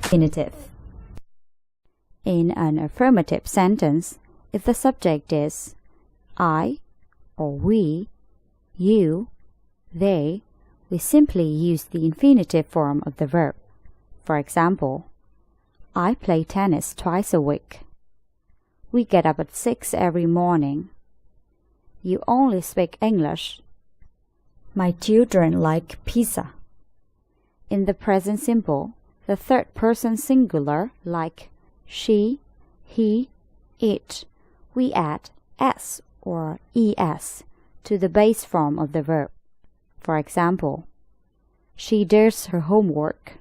infinitive. In an affirmative sentence, if the subject is I or we, you, they, we simply use the infinitive form of the verb. For example, I play tennis twice a week. We get up at 6 every morning. You only speak English. My children like pizza. In the present simple, the third person singular like she, he, it, we add s or es to the base form of the verb. For example, she does her homework.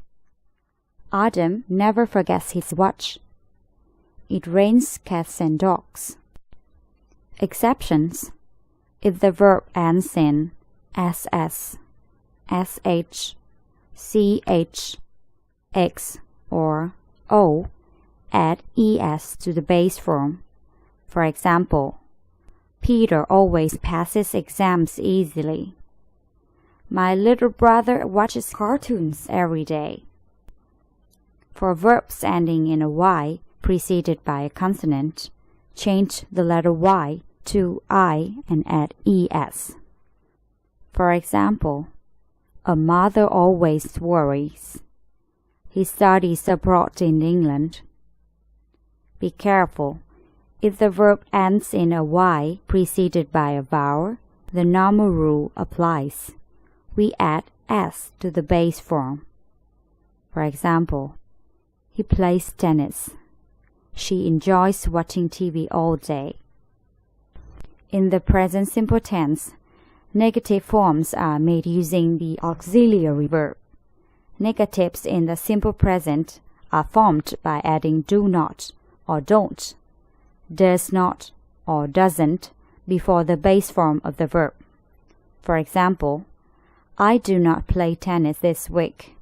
Adam never forgets his watch. It rains cats and dogs. Exceptions: if the verb ends in ss, sh, ch, x, or o, add es to the base form. For example, Peter always passes exams easily. My little brother watches cartoons every day. For verbs ending in a y preceded by a consonant, change the letter y to I and add es. For example, a mother always worries. He studies abroad in England. Be careful. If the verb ends in a y preceded by a vowel, the normal rule applies. We add s to the base form. For example, he plays tennis. She enjoys watching TV all day. In the present simple tense, negative forms are made using the auxiliary verb. Negatives in the simple present are formed by adding do not or don't, does not or doesn't before the base form of the verb. For example, I do not play tennis this week.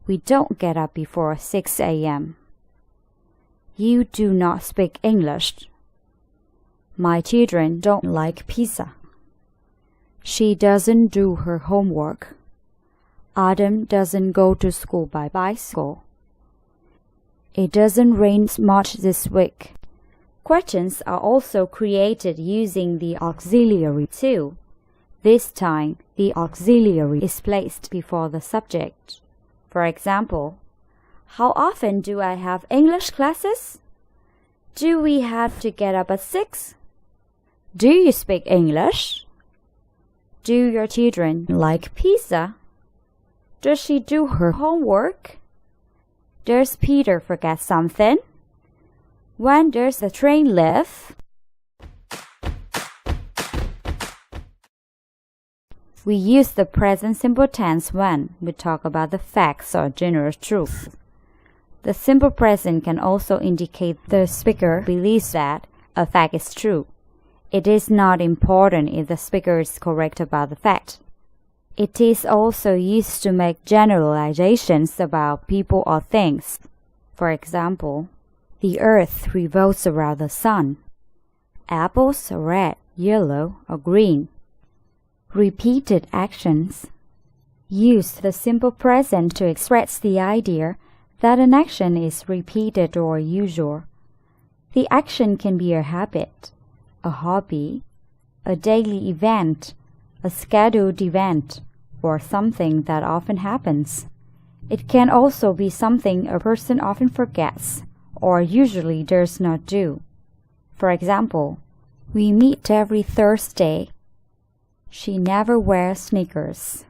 We don't get up before 6 a.m. You do not speak English. My children don't like pizza. She doesn't do her homework. Adam doesn't go to school by bicycle. It doesn't rain much this week. Questions are also created using the auxiliary to. This time, the auxiliary is placed before the subject. For example, how often do I have English classes? Do we have to get up at 6? Do you speak English? Do your children like pizza? Does she do her homework? Does Peter forget something? When does the train leave? We use the present simple tense when we talk about the facts or general truths. The simple present can also indicate the speaker believes that a fact is true. It is not important if the speaker is correct about the fact. It is also used to make generalizations about people or things. For example, the earth revolves around the sun. Apples are red, yellow, or green. Repeated actions. Use the simple present to express the idea that an action is repeated or usual. The action can be a habit, a hobby, a daily event, a scheduled event, or something that often happens. It can also be something a person often forgets or usually does not do. For example, we meet every Thursday. She never wears sneakers.